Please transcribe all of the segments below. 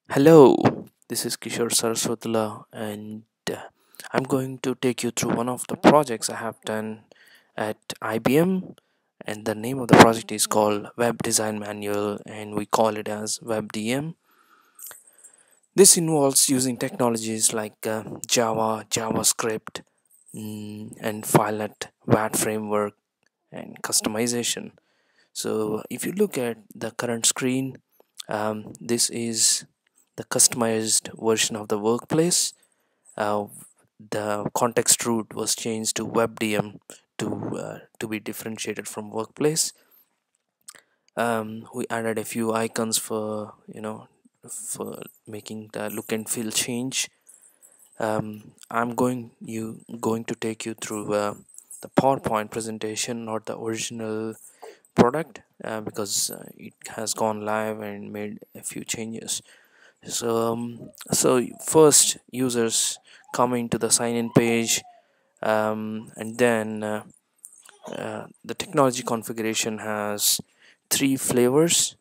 Hello, this is Kishore Saraswatula, and I'm going to take you through one of the projects I have done at IBM. And the name of the project is called Web Design Manual, and we call it as WebDM. This involves using technologies like Java, JavaScript, and Filenet, WAT framework, and customization. So, if you look at the current screen, this is the customized version of the workplace. Uh, the context root was changed to WebDM to be differentiated from workplace. We added a few icons for for making the look and feel change. I'm going to take you through the PowerPoint presentation, not the original product, because it has gone live and made a few changes. So first, users come into the sign in page, and then the technology configuration has three flavors,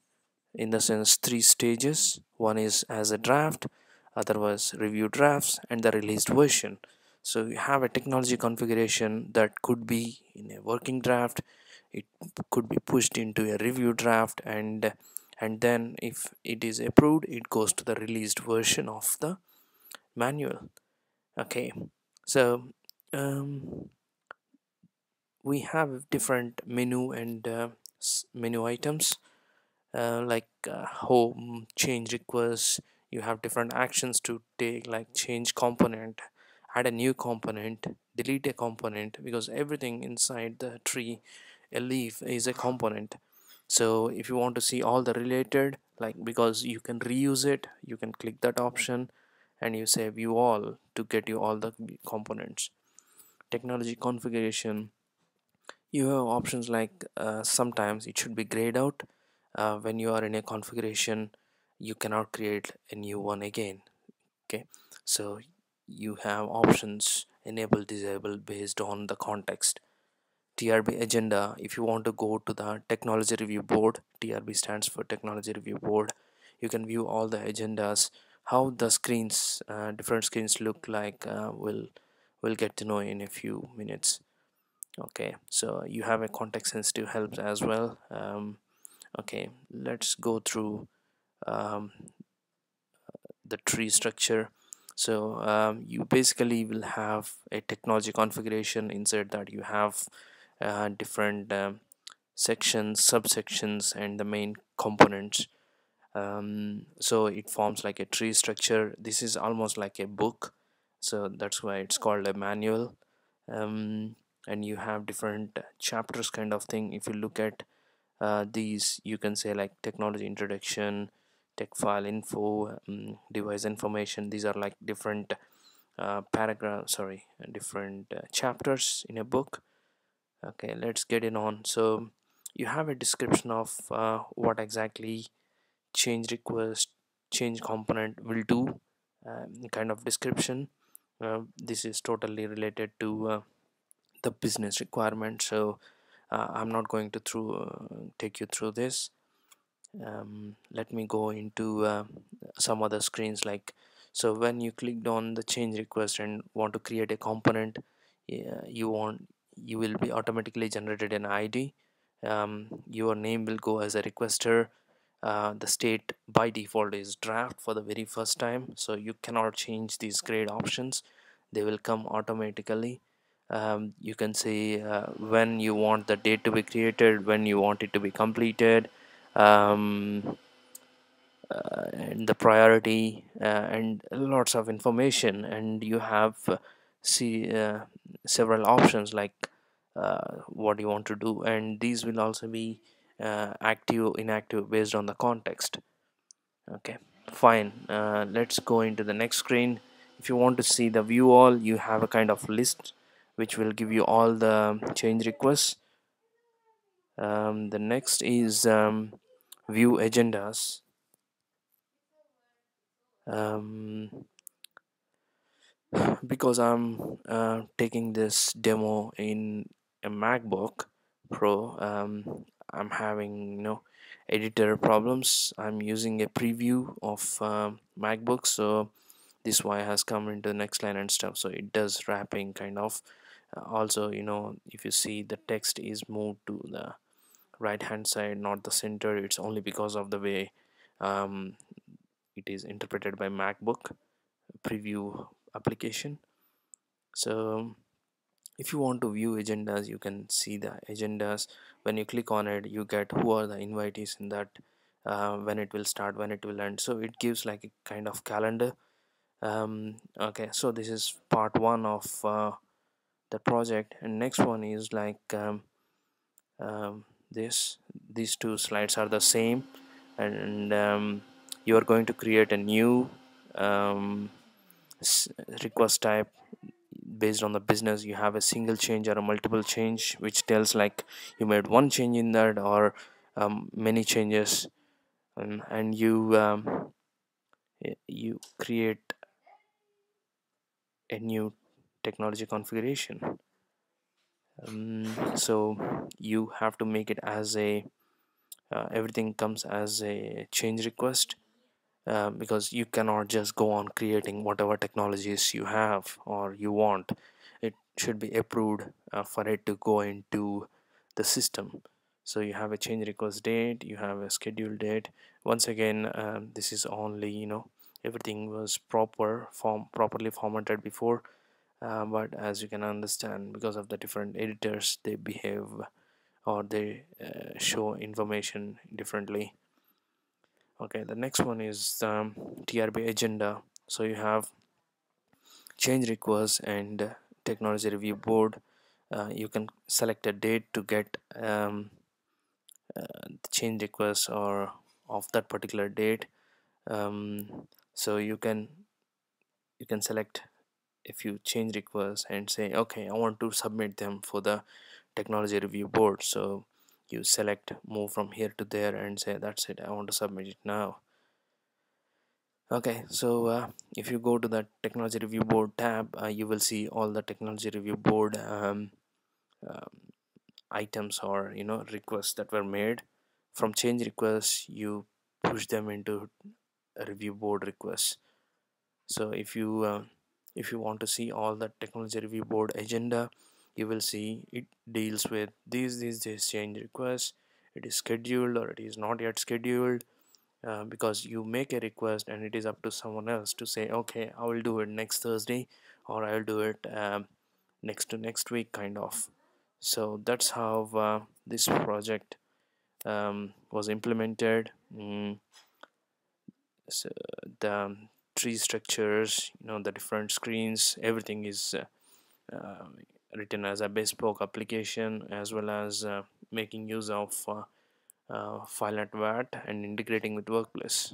in the sense three stages. One is as a draft, other was review drafts, and the released version. So you have a technology configuration that could be in a working draft, it could be pushed into a review draft, and then if it is approved, it goes to the released version of the manual. Okay, so um, we have different menu and menu items, like home, change requests. You have different actions to take, like change component, add a new component, delete a component, because everything inside the tree, a leaf, is a component. So if you want to see all the related, like, because you can reuse it, you can click that option and you say view all to get you all the components. Technology configuration, you have options like sometimes it should be grayed out. When you are in a configuration, you cannot create a new one again. Okay, so you have options enable, disable based on the context. TRB agenda, if you want to go to the technology review board, TRB stands for technology review board, you can view all the agendas. How the screens, different screens look like, we'll get to know in a few minutes. Okay, so you have a context sensitive help as well. Okay, let's go through um, the tree structure. So you basically will have a technology configuration. Inside that you have different sections, subsections, and the main components. So it forms like a tree structure. This is almost like a book, so that's why it's called a manual. um, and you have different chapters kind of thing. If you look at these, you can say like technology introduction, tech file info, device information. These are like different paragraph sorry different chapters in a book. Okay, let's get it on. So you have a description of what exactly change request, change component will do, kind of description. This is totally related to the business requirement, so I'm not going to take you through this. Let me go into some other screens, like, so when you clicked on the change request and want to create a component, yeah, you will be automatically generated an ID. Your name will go as a requester. The state by default is draft for the very first time, so you cannot change these grade options, they will come automatically. You can say when you want the date to be created, when you want it to be completed, um, and the priority, and lots of information. And you have see several options, like what you want to do, and these will also be active, inactive based on the context. Okay, fine. Let's go into the next screen. If you want to see the view all, you have a kind of list which will give you all the change requests. The next is view agendas. um, because I'm taking this demo in a MacBook Pro, I'm having editor problems. I'm using a preview of MacBook, so this Y has come into the next line and stuff, so it does wrapping kind of. Also, if you see the text is moved to the right hand side, not the center, it's only because of the way um, it is interpreted by MacBook preview application. So if you want to view agendas, you can see the agendas. When you click on it, you get who are the invitees in that, when it will start, when it will end, so it gives like a kind of calendar. Okay, so this is part one of the project, and next one is like this these two slides are the same, and you are going to create a new um, request type based on the business. You have a single change or a multiple change, which tells like you made one change in that, or many changes, and you create a new technology configuration. So you have to make it as a everything comes as a change request, because you cannot just go on creating whatever technologies you have or you want. It should be approved for it to go into the system. So you have a change request date, you have a schedule date. Once again, this is only, everything was properly formatted before, but as you can understand, because of the different editors, they behave or they show information differently. Okay, the next one is TRB agenda. So you have change request and technology review board. You can select a date to get the change request or of that particular date. So you can select a few change requests and say, okay, I want to submit them for the technology review board. So you select move from here to there and say, that's it, I want to submit it now. Okay, so if you go to the technology review board tab, you will see all the technology review board um, items or requests that were made. From change requests, you push them into a review board requests. So if you want to see all the technology review board agenda, you will see it deals with these change requests. It is scheduled or it is not yet scheduled, because you make a request and it is up to someone else to say, okay, I will do it next Thursday, or I will do it next to next week kind of. So that's how this project was implemented. So the tree structures, the different screens, everything is uh, written as a bespoke application, as well as making use of file at VAT and integrating with workplace.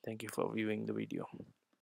Thank you for viewing the video.